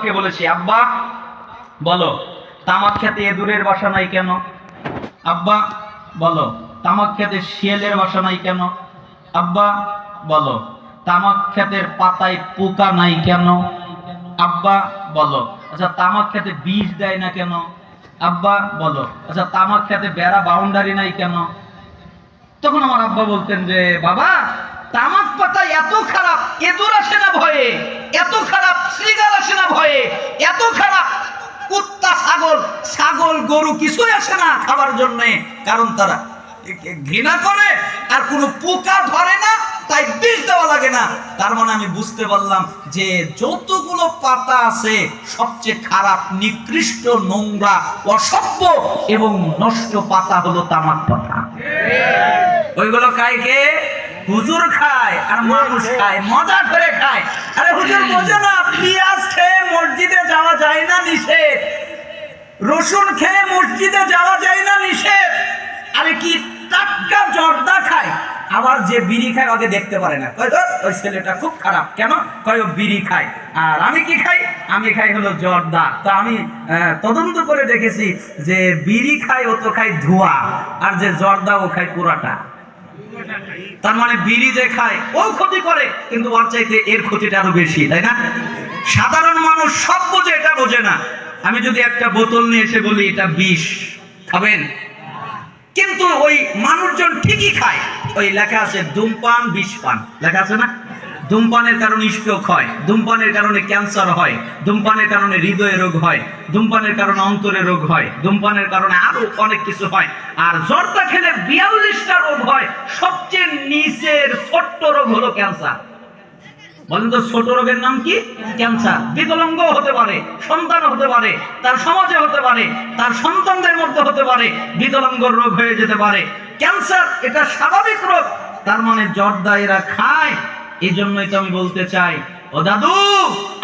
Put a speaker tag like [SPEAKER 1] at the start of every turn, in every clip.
[SPEAKER 1] কে বলেছি, আব্বা বলো তামাক খেতে ইঁদুরের বাসা নাই কেন? আব্বা বলো তামাক খেতে শিয়ালের বাসা নাই কেন? আব্বা বলো তামাক খেতের পাতায় পোকা নাই কেন? আব্বা বলো আচ্ছা তামাক খেতে বীজ দেয় না কেন? আব্বা বলো আচ্ছা তামাক খেতে বেড়া বাউন্ডারি নাই কেন? তখন আমার আব্বা বলতেন যে বাবা, তামাক পাতা এত খারাপ ইঁদুর আসে না ভয়ে, এত খারাপ শ্রীগাল আসে না ভয়ে, এত খারাপ কুত্তা ছাগল গরু কিছুই আসে না খাবার জন্য, কারণ তারা ঘৃণা করে আর কোনো পোকা ধরে না, তাই বিষ দেওয়া লাগে না। তার মানে আমি বুঝতে পারলাম যে যতগুলো পাতা আছে সবচেয়ে খারাপ, নিকৃষ্ট, নোংরা, অসভ্য এবং নষ্ট পাতা হলো তামাক পাতা। ওইগুলো খায় কে? হুজুর খায় আর মানুষ খায়, মজা করে খায়। আরে হুজুর বোঝে না, পেঁয়াজ খেয়ে মসজিদে যাওয়া যায় না নিষেধ, রসুন খেয়ে মসজিদে যাওয়া যায় না নিষেধ। আরে কি টাটকা জর্দা খায়, আবার যে বিড়ি খায় ওকে দেখতে পারে না, কয় ওই ছেলেটা খুব খারাপ, কেন? কয় ও বিড়ি খায়। আর আমি কি খাই? আমি খাই হলো জর্দা। তো আমি তদন্ত করে দেখেছি যে বিড়ি খায় ও তো খায় ধোঁয়া, আর যে জর্দা ও খায় পুরাটা। তার মানে বিড়ি যে খায় ও ক্ষতি করে, কিন্তু ওর চাইতে এর ক্ষতিটা আরো বেশি, তাই না? সাধারণ মানুষ সব বোঝে, এটা বোঝে না। আমি যদি একটা বোতল নিয়ে এসে বলি এটা বিষ, খাবেন? কিন্তু ওই মানুষজন ঠিকই খায়। ওই লেখা আছে ধূমপান বিষ পান, লেখা আছে না? ধূমপানের কারণে স্ট্রোক হয়, ধূমপানের কারণে ক্যান্সার হয়, ধূমপানের কারণে হৃদয় রোগ হয়, ধূমপানের কারণে অন্তরে রোগ হয়, ধূমপানের কারণে আরো অনেক কিছু হয়। আর জর্দা খেলে 42টা রোগ হয়, সবচেয়ে নিচের ছোট্ট রোগ হলো ক্যান্সার। বলেন তো ছোট রোগের নাম কি? ক্যান্সার। বিকলাঙ্গ হতে পারে, সন্তান হতে পারে, তার সমাজে হতে পারে, তার সন্তানদের মধ্যে হতে পারে, বিকলাঙ্গর রোগ হয়ে যেতে পারে। ক্যান্সার এটা স্বাভাবিক রোগ। তার মানে জর্দা এরা খায়। এই জন্যই তো আমি বলতে চাই, ও দাদু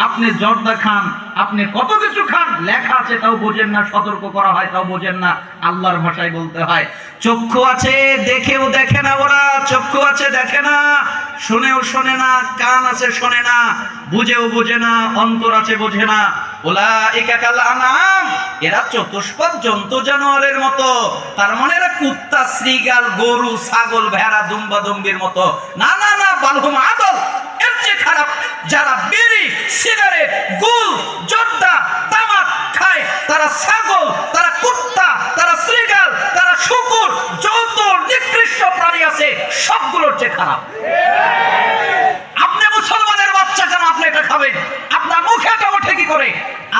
[SPEAKER 1] আপনি জর্দা খান, আপনি কত কিছু খান, লেখা আছে তাও বোঝেন না, সতর্ক করা হয় তাও বোঝেন না। আল্লাহর ভাষায় বলতে হয়, চক্ষু আছে দেখেও দেখে না ওরা, চক্ষু আছে দেখে না, শুনেও শোনে না, কান আছে শোনে না, বুঝেও বোঝে না, অন্তর আছে বোঝে না। উলাইকা কাল আনআম, এরা চতুষ্পদ জন্তু জানোয়ারের মতো। তার মানে এরা কুত্তা, শ্রীগাল, গরু, ছাগল, ভেড়া, দুম্বা দুম্বির মতো না, না না, বালহুম আদল, এর চেয়ে খারাপ যারা বিড়ি, সিগারেট, গুল, জর্দা, তামাক খায়, তারা ছাগল, তারা কুত্তা, তারা শ্রীগাল, তারা শূকর, যত নিকৃষ্ট প্রাণী আছে সবগুলোর চেয়ে খারাপ। আপনি মুসলমানের বাচ্চা, কেন আপনি এটা খাবেন? আপনার মুখে এটা ওঠে কি করে?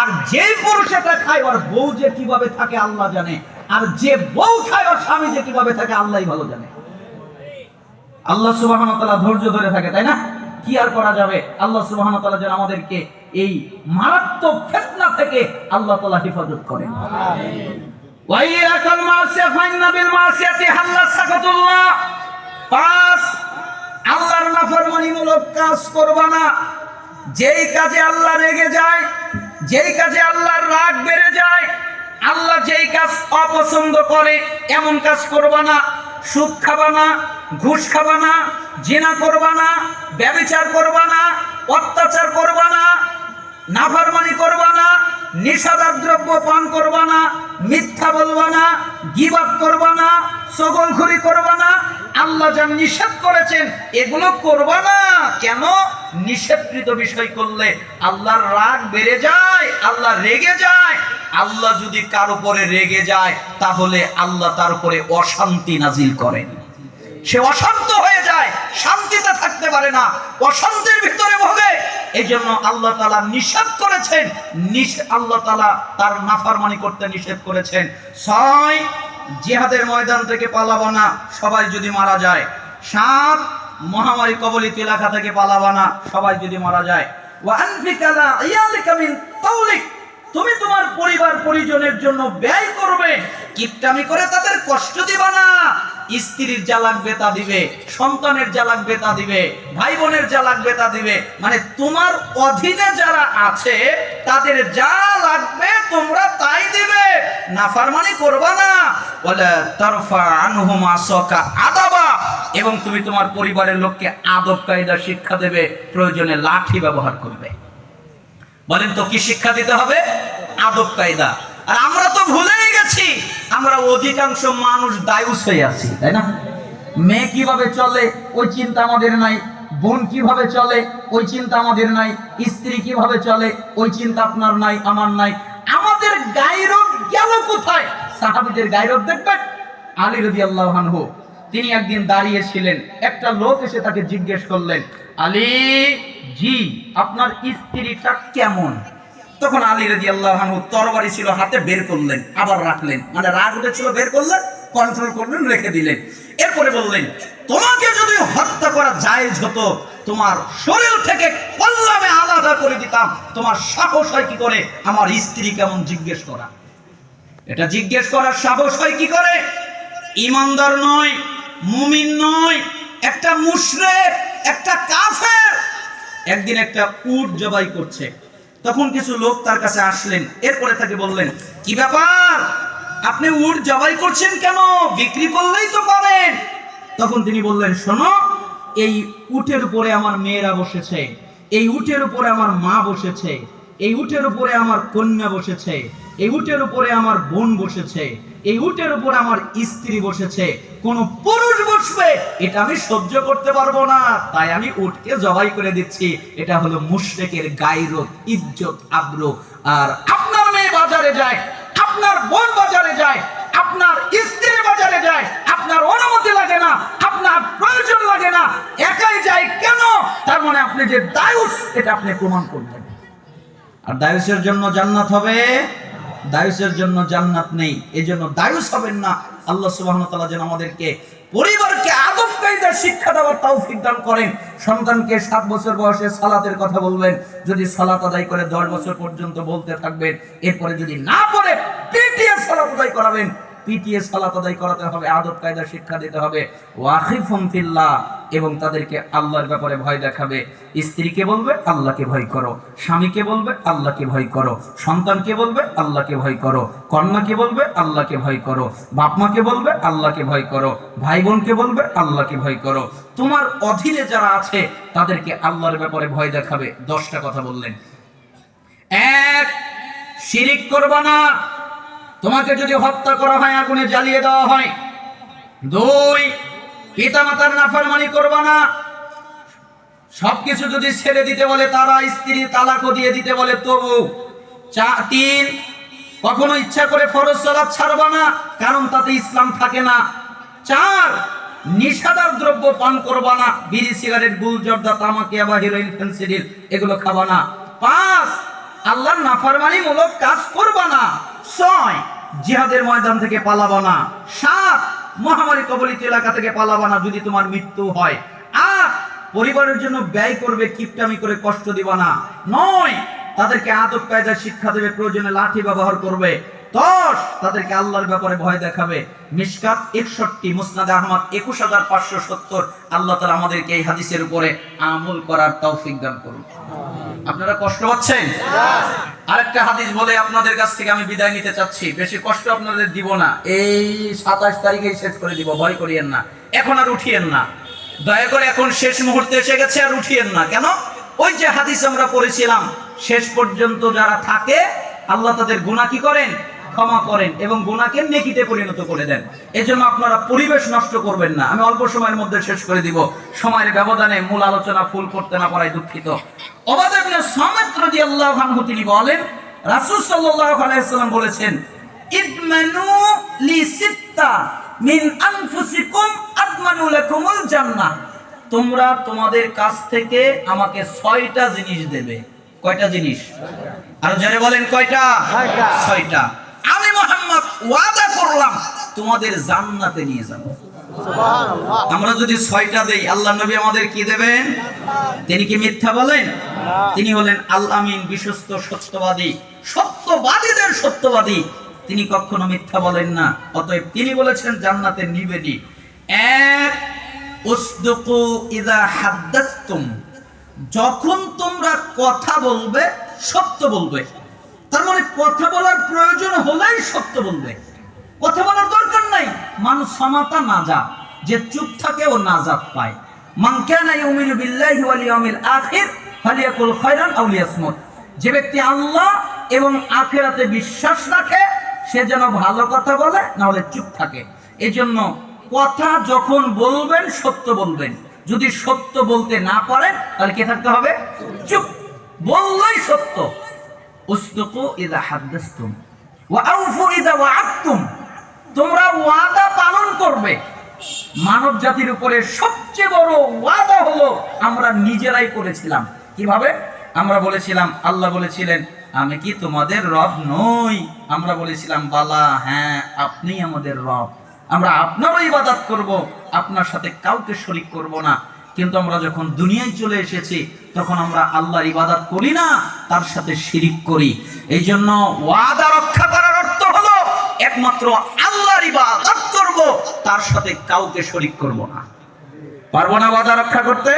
[SPEAKER 1] আর যেই পুরুষ এটা খায় ওর বউ যে কিভাবে থাকে আল্লাহ জানে, আর যে বউ খায় ওর স্বামী যে কিভাবে থাকে আল্লাহই ভালো জানে। আল্লাহ সুবহানাহু ওয়া তাআলা ধৈর্য ধরে থাকে, তাই না? কি আর করা যাবে? আল্লাহ সুবহানাহু ওয়া তাআলা যেন আমাদেরকে এই মারাত্মক ফিতনা থেকে আল্লাহ তাআলা হেফাজত করেন। আমিন। ওয়া ইয়াকাল মাসিয়া ফাইন্না বিল মাসিয়াতি হাল্লা সাকাতুল্লাহ। 5 আল্লাহর নাফরমানিমূলক কাজ করবা না। যেই কাজে আল্লাহ রেগে যায়, যেই কাজে আল্লাহর রাগ বেড়ে যায়, আল্লাহ যেই কাজ অপছন্দ করে এমন কাজ করবা না। সুদ খাবা না, ঘুষ খাবা না, জিনা করবা না, ব্যভিচার করবা না, অত্যাচার করবা না, নাফরমানি করবা না, নিষাদার দ্রব্য পান করবা না, মিথ্যা বলবা না, গীবত করবা না, চগলখড়ি করবা না। আল্লাহ যা নিষেধ করেছেন এগুলো করবা না। কেন? নিষেধকৃত বিষয় করলে আল্লাহর রাগ বেড়ে যায়, আল্লাহ রেগে যায়। আল্লাহ যদি কার উপরে রেগে যায় তাহলে আল্লাহ তার উপরে অশান্তি নাজিল করেন। সে অশান্ত হয়ে যায়, শান্তিতে থাকতে পারে না, অশান্তির ভিতরে ভোগে। এই জন্য আল্লাহ তাআলা নিষেধ করেছেন, আল্লাহ তাআলা তার নাফরমানি করতে নিষেধ করেছেন। 6 জিহাদের ময়দান থেকে পালাবা না, সবাই যদি মারা যায়। 7 মহামারী কবলিত এলাকা থেকে পালাবা না, সবাই যদি মারা যায়। ওয়া আনফিকা লা ইয়ালিকা মিন তাওলিক, তুমি তোমার পরিবার পরিজনের জন্য ব্যয় করবে, কিপটামি করে তাদের কষ্ট দিবা না। স্ত্রীর যা লাগবে তা দিবে, সন্তানের যা লাগবে তা দিবে, ভাই বোনের যা লাগবে তা দিবে। মানে তোমার অধীনে যারা আছে তাদের যা লাগবে তোমরা তাই দিবে, নাফরমানি করবা না। ওয়ালা তারফা আনহুম আসাকা আদাবা, এবং তুমি তোমার পরিবারের লোককে আদব কায়দা শিক্ষা দেবে, প্রয়োজনে লাঠি ব্যবহার করবে। বলেন তো কি শিক্ষা দিতে হবে? আদব কায়দা। আর আমরা তো ভুলেই গেছি, আমরা অধিকাংশ মানুষ দায়ুস হয়ে আছি, তাই না? মেয়ে কিভাবে চলে ওই চিন্তা আমাদের নাই, বোন কিভাবে চলে ওই চিন্তা আমাদের নাই, স্ত্রী কিভাবে চলে ওই চিন্তা আপনার নাই, আমার নাই। আমাদের গায়রত গেল কোথায়? সাহাবীদের গায়রত দেখবেন। আলী রাদিয়াল্লাহু আনহু তিনি একদিন দাঁড়িয়েছিলেন, একটা লোক এসে তাকে জিজ্ঞেস করলেন, আলী জি আপনার স্ত্রীটা কেমন? তখন আলী রাদিয়াল্লাহু আনহু তরবারি ছিল হাতে, বের করলেন আবার রাখলেন, মানে রাগ উঠেছিল বের করলেন, কন্ট্রোল করলেন, রেখে দিলেন। এরপরে বললেন, তোমাকে যদি হত্যা করা জায়েজ হতো তোমার শরীর থেকে কল্লামে আলাদা করে দিতাম, তোমার সাহস হয় কি করে আমার স্ত্রী কেমন জিজ্ঞেস করা? এটা জিজ্ঞেস করার সাহস হয় কি করে? ইমানদার নয়, মুমিন নয়, একটা মুশরিক, একটা কাফের। একদিন একটা উট জবাই করছে, তখন কিছু লোক তার কাছে আসলেন, এরপরে তাকে বললেন, কি ব্যাপার আপনি উট জবাই করছেন কেন? বিক্রি করলেই তো পারেন। তখন তিনি বললেন, শোনো, এই উটের উপরে আমার মেয়েরা বসেছে, এই উটের উপরে আমার মা বসেছে, এই উটের উপরে আমার কন্যা বসেছে, এই উটের উপরে আমার বোন বসেছে, এই উটের উপরে আমার স্ত্রী বসেছে, কোন পুরুষ বসবে এটা আমি সহ্য করতে পারবো না, তাই আমি উটকে জবাই করে দিচ্ছি। এটা হলো মুশরিকের গায়রত, ইজ্জত, আব্রু। আর আপনার মেয়ে বাজারে যায়, আপনার বোন বাজারে যায়, আপনার স্ত্রী বাজারে যায়, আপনার অনুমতি লাগে না, আপনার প্রয়োজন লাগে না, একাই যায় কেন? তার মানে আপনি যে দায়ুস এটা আপনি প্রমাণ করবেন। আর দায়ুসের জন্য জান্নাত হবে? দায়ুসের জন্য জান্নাত নেই, এজন্য দায়ুস হবেন না। আল্লাহ সুবহানাহু ওয়া তাআলা যেন আমাদেরকে পরিবারকে আদব কায়দা শিক্ষা দেওয়ার তৌফিক দান করেন। সন্তানকে 7 বছর বয়সে সালাতের কথা বলবেন, যদি সালাত আদায় করে 10 বছর পর্যন্ত বলতে থাকবেন, এরপরে যদি না পড়ে পিটিয়ে সালাত আদায় করাবেন, পিটিয়ে সালাত আদায় করাতে হবে, আদব কায়দা শিক্ষা দিতে হবে। ওয়াখিফুম ফিল্লাহ, এবং তাদেরকে আল্লাহর ব্যাপারে ভয় দেখাবে। স্ত্রীকে বলবে আল্লাহকে ভয় করো, স্বামীকে বলবে আল্লাহকে ভয় করো, সন্তানকে বলবে আল্লাহকে ভয় করো, কন্যাকে বলবে আল্লাহকে ভয় করো, বাপ মাকে বলবে আল্লাহকে ভয় করো, ভাই বোনকে বলবে আল্লাহকে ভয় করো। তোমার অধীনে যারা আছে তাদেরকে আল্লাহর ব্যাপারে ভয় দেখাবে। 10টা কথা বললেন। 1, শিরিক করবা না, তোমাকে যদি হত্যা করা হয় আগুনে জ্বালিয়ে দেওয়া হয়। 2, পিতামাতার নাফরমানি করবা না, সবকিছু যদি ছেড়ে দিতে বলে তারা, স্ত্রী তালাকও দিয়ে দিতে বলে তবু। 3, কখনো ইচ্ছা করে ফরজ সালাত ছাড়বা না, কারণ তাতে ইসলাম থাকে না। 4, নিশাদার দ্রব্য পান করবা না, বিড়ি, সিগারেট, গুল, জর্দা, তামাক, ইয়াবা, হেরোইন, ফেনসিডিল এগুলো খাবা না। 5, আল্লাহর নাফরমানিমূলক কাজ করবা না। 6, জিহাদের ময়দান থেকে পালাবা না। 7, মহামারী কবলিত এলাকা থেকে পালাবা না যদি তোমার মৃত্যু হয়। 8, পরিবারের জন্য ব্যয় করবে, কিপটামি করে কষ্ট দিবা না। 9, তাদেরকে আদব কায়দা শিক্ষা দেবে, প্রয়োজনে লাঠি ব্যবহার করবে। 10, তাদেরকে আল্লাহর ব্যাপারে ভয় দেখাবে। মিশকাত 61, মুসনাদ আহমদ 21570। আল্লাহ তাআলা আমাদেরকে এই হাদিসের উপরে আমল করার তৌফিক দান করুন। আপনারা কষ্ট পাচ্ছেন? আরেকটা হাদিস বলে আপনাদের কাছ থেকে আমি বিদায় নিতে চাচ্ছি, বেশি কষ্ট আপনাদের দিব না, এই 27 তারিখেই শেষ করে দিব, ভয় করিয়েন না, এখন আর উঠিয়েন না, দয়া করে, এখন শেষ মুহূর্তে এসে গেছে, আর উঠিয়েন না। কেন? ওই যে হাদিস আমরা পড়েছিলাম, শেষ পর্যন্ত যারা থাকে আল্লাহ তাদের গুনাহ কি করেন? ক্ষমা করেন, এবং গুনাহকে নেকিতে পরিণত করে দেন। এজন্য আপনারা পরিবেশ নষ্ট করবেন না। আমি অল্প সময়ের মধ্যে শেষ করে দিব, সময়ের ব্যবধানে মূল আলোচনা ফুল করতে না পারায় দুঃখিত। উবাদা ইবনে সামিত রাদিয়াল্লাহু আনহু তিনি বলেন, রাসূল সাল্লাল্লাহু আলাইহি ওয়াসাল্লাম বলেছেন, ইদমানু লি সিত্তা মিন আনফুসিকুম আদমানু লাকুমুল জান্নাহ। তোমরা তোমাদের কাছ থেকে আমাকে 6টা জিনিস দেবে। কয়টা জিনিস? আর জোরে বলেন কয়টা? 6টা। আমি মুহাম্মদ ওয়াদা করলাম তোমাদের জান্নাতে নিয়ে যাব। সুবহানাল্লাহ। আমরা যদি 6টা দেই, আল্লাহ নবী আমাদের কি দেবেন? তিনি কি মিথ্যা বলেন? তিনি হলেন আল আমিন, বিশ্বস্ত, সত্যবাদী, সত্যবাদীদের সত্যবাদী। তিনি কখনো মিথ্যা বলেন না, অতএব তিনি বলেছেন জান্নাতে নিবেনি। 1, উসদুকু ইযা হাদাসতুম, যখন তোমরা কথা বলবে সত্য বলবে। তার মানে কথা বলার প্রয়োজন হলেই সত্য বলবে, কথা বলার দরকার নাই। মানুষ সমাতা নাজাত, যে চুপ থাকে ও নাজাত পায়। মান কানা ইউমিনু বিল্লাহি ওয়াল ইয়াউমিল আখির ফালিয়াকুল খায়রান আও লিয়াসমুত, যে ব্যক্তি আল্লাহ এবং আখিরাতে বিশ্বাস রাখে সে যেন ভালো কথা বলে, না হলে চুপ থাকে। এই জন্য কথা যখন বলবেন সত্য বলবেন। যদি সত্য বলতে না পারেন তাহলে কে থাকতে হবে? চুপ। বললেই সত্য। উসদুকু ইযা হাদাসতুম ওয়া আউফু ইযা ওয়া'আদতুম। তোমরা ওয়াদা পালন করবে। মানব জাতির উপরে সবচেয়ে বড় ওয়াদা হলো আমরা নিজেরাই করেছিলাম। কিভাবে? আমরা বলেছিলাম, আল্লাহ বলেছিলেন আমি কি তোমাদের রব নই? আমরা বলেছিলাম বালা, হ্যাঁ আপনিই আমাদের রব, আমরা আপনারও ইবাদত করব, আপনার সাথে কাউকে শরীক করব না। কিন্তু আমরা যখন দুনিয়ায় চলে এসেছি তখন আমরা আল্লাহর ইবাদত করি না, তার সাথে শিরিক করি। এই জন্য ওয়াদা রক্ষা করার অর্থ হলো একমাত্র আল্লাহর ইবাদত করব, তার সাথে কাউকে শরীক করব না। পারবো না ওয়াদা রক্ষা করতে?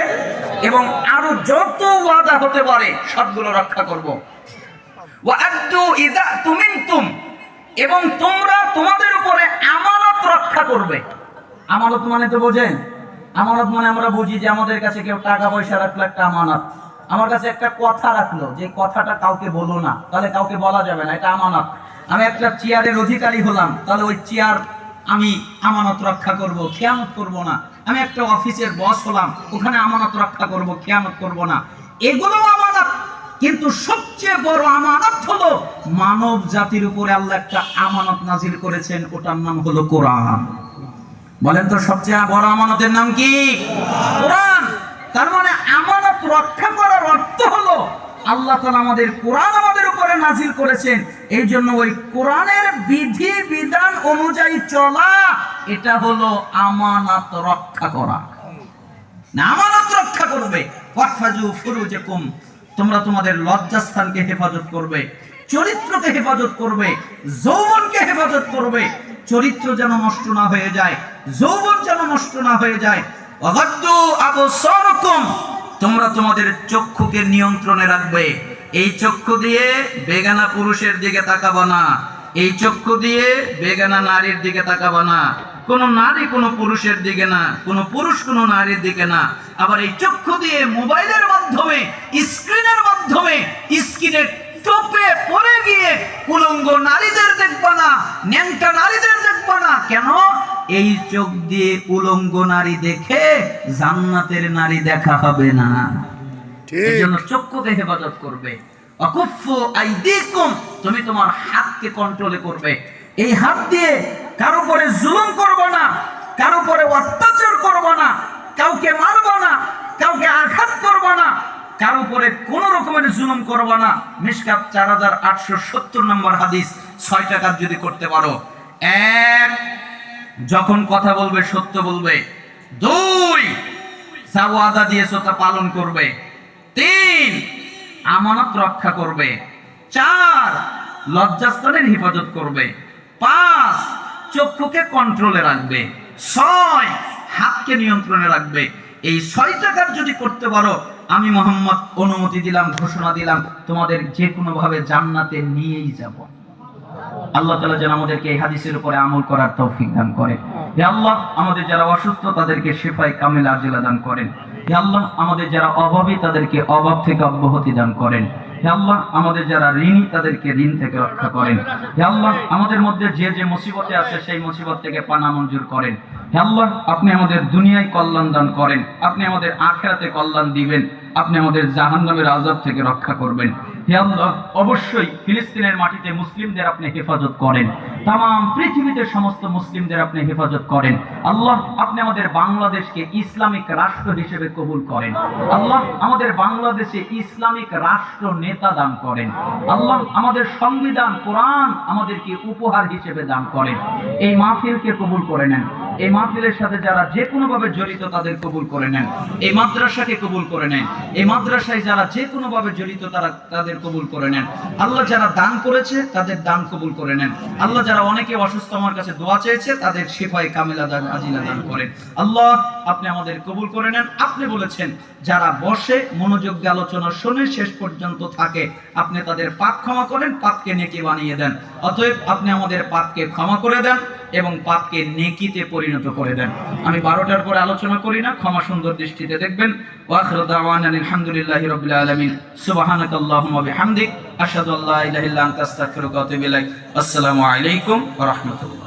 [SPEAKER 1] এবং আরো যত ওয়াদা হতে পারে সবগুলো রক্ষা করব। ওয়া'আদু ইযা তুমিনতুম, এবং তোমরা তোমাদের উপরে আমানত রক্ষা করবে। আমানত মানে তো বোঝেন? আমানত মানে আমরা বুঝি যে আমাদের কাছে কেউ টাকা পয়সা রাখলো, একটা আমানত। আমার কাছে একটা কথা রাখলো, যে কথাটা কাউকে বলো না, তাহলে কাউকে বলা যাবে না, এটা আমানত। আমি একটা চেয়ারের অধিকারী হলাম, তাহলে ওই চেয়ার আমি আমানত রক্ষা করব, খেয়ানত করব না। আমি একটা অফিসের বস হলাম, ওখানে আমানত রক্ষা করব, খেয়ানত করব না। এগুলো আমানত। কিন্তু সবচেয়ে বড় আমানত হলো মানব জাতির উপরে আল্লাহ একটা আমানত নাজিল করেছেন, ওটার নাম হলো কোরআন। বলেন তো সবচেয়ে বড় আমানতের নাম কি? কোরআন। তার মানে আমানত রক্ষা করার অর্থ হলো আল্লাহ তাআলা আমাদের কোরআন আমাদের উপরে নাজিল করেছেন, এই জন্য ওই কোরআনের বিধি বিধান অনুযায়ী চলা, এটা হলো আমানত রক্ষা করা। না, আমানত রক্ষা করবে। ওয়াহফাজু ফুরুজাকুম, তোমরা তোমাদের লজ্জাস্থানকে হেফাজত করবে, চরিত্রকে হেফাজত করবে, যৌবনকে হেফাজত করবে। চরিত্র যেন নষ্ট না হয়ে যায়, যৌবন যেন নষ্ট না হয়ে যায়। ওয়াগাদ্দু আবসারাকুম, তোমরা তোমাদের চক্ষুকে নিয়ন্ত্রণে রাখবে। এই চক্ষু দিয়ে বেগানা পুরুষের দিকে তাকাবা না, এই চক্ষু দিয়ে বেগানা নারীর দিকে তাকাবা না, কোন নারী কোন পুরুষের দিকে না, কোন পুরুষ কোন নারীর দিকে না। আবার এই চক্ষু দিয়ে মোবাইলের মাধ্যমে, স্ক্রিনের মাধ্যমে, স্ক্রিনের টোপে পড়ে গিয়ে উলঙ্গ নারীদের দেখবা না, ন্যাংটা নারীদের দেখবা না। কেন? এই চোখ দিয়ে উলঙ্গ নারী দেখে জান্নাতের নারী দেখা হবে না। এই জন্য চক্ষুকে হেফাজত করবে। আকুফু আইদিকুম, তুমি তোমার হাতকে কন্ট্রোলে করবে। এই হাত দিয়ে কারো উপরে জুলুম করবে না, কারো উপরে অত্যাচার করবে না, কাউকে মারবে না, কাউকে আঘাত করবে না, কারো উপরে কোন রকমের জুলুম করবে না। মিশকাত 4870 নম্বর হাদিস। 6টা কাজ যদি করতে পারো: 1, যখন কথা বলবে সত্য বলবে। 2, যা ওয়াদা দিয়েছো তা পালন করবে। 3, আমানত রক্ষা করবে। 4, লজ্জাস্থানের হেফাজত করবে। 5, চক্ষুকে কন্ট্রোলে রাখবে। 6, হাতকে নিয়ন্ত্রণে রাখবে। এই 6টা কাজ যদি করতে পারো, আমি মুহাম্মদ অনুমতি দিলাম, ঘোষণা দিলাম, তোমাদের যে কোনো ভাবে জান্নাতে নিয়েই যাব। আল্লাহ তাআলা যেন আমাদেরকে এই হাদিসের উপরে আমল করার তৌফিক দান করেন। হে আল্লাহ, আমাদের যারা অসুস্থ তাদেরকে শিফায়ে কামিল আজিলা দান করেন। হে আল্লাহ, আমাদের যারা অভাবী তাদেরকে অভাব থেকে অব্যাহতি দান করেন। হে আল্লাহ, আমাদের যারা ঋণী তাদেরকে ঋণ থেকে রক্ষা করেন। হে আল্লাহ, আমাদের মধ্যে যে যে মুসিবতে আছে সেই মুসিবত থেকে পানা মঞ্জুর করেন। হে আল্লাহ, আপনি আমাদের দুনিয়ায় কল্যাণ দান করেন, আপনি আমাদের আখিরাতে কল্যাণ দিবেন, আপনি আমাদের জাহান্নামের আযাব থেকে রক্ষা করবেন। হে আল্লাহ, অবশ্যই ফিলিস্তিনের মাটিতে মুসলিমদের আপনি হেফাজত করেন, তামাম পৃথিবীতে সমস্ত মুসলিমদের আপনি হেফাজত করেন। আল্লাহ, আপনি আমাদের বাংলাদেশকে ইসলামিক রাষ্ট্র হিসেবে কবুল করেন। আল্লাহ, আমাদের বাংলাদেশে ইসলামিক রাষ্ট্র নেতা দান করেন। আল্লাহ, আমাদের সংবিধান কোরআন আমাদেরকে উপহার হিসেবে দান করেন। এই মাহফিলকে কবুল করে নেন, এই মাহফিলের সাথে যারা যে কোনো ভাবে জড়িত তাদের কবুল করে নেন, এই মাদ্রাসাকে কবুল করে নেন, এই মাদ্রাসায় যারা যে কোনো ভাবে জড়িত তাদের কবুল করে নেন। আল্লাহ, যারা দান করেছে তাদের দান কবুল করে নেন। আল্লাহ, যারা অনেকে অসুস্থ আমার কাছে দোয়া চেয়েছে তাদের শিফায়ে কামিলা দান আজিলা দান করেন। আল্লাহ, আপনি আমাদের কবুল করে নেন। আপনি বলেছেন যারা বসে মনোযোগ দিয়ে আলোচনা শুনে শেষ পর্যন্ত থাকে আপনি তাদের পাপ ক্ষমা করেন, পাপকে নেকি বানিয়ে দেন। অতএব আপনি আমাদের পাপকে ক্ষমা করে দেন এবং পাপকে নেকিতে পরিণত করে দেন। আমি 12টার পরে আলোচনা করি না, ক্ষমা সুন্দর দৃষ্টিতে দেখবেন। ওয়া আখিরু দাওয়ানা আলহামদুলিল্লাহি রাব্বিল আলামিন সুবহানাকাল্লাহুম্মা ওয়া বিহামদিক আশহাদু আল্লা ইলাহা ইল্লা আনতা আস্তাগফিরুকা ওয়া আতুবু ইলাইক। আসসালামু আলাইকুম ওয়া রাহমাতুল্লাহ।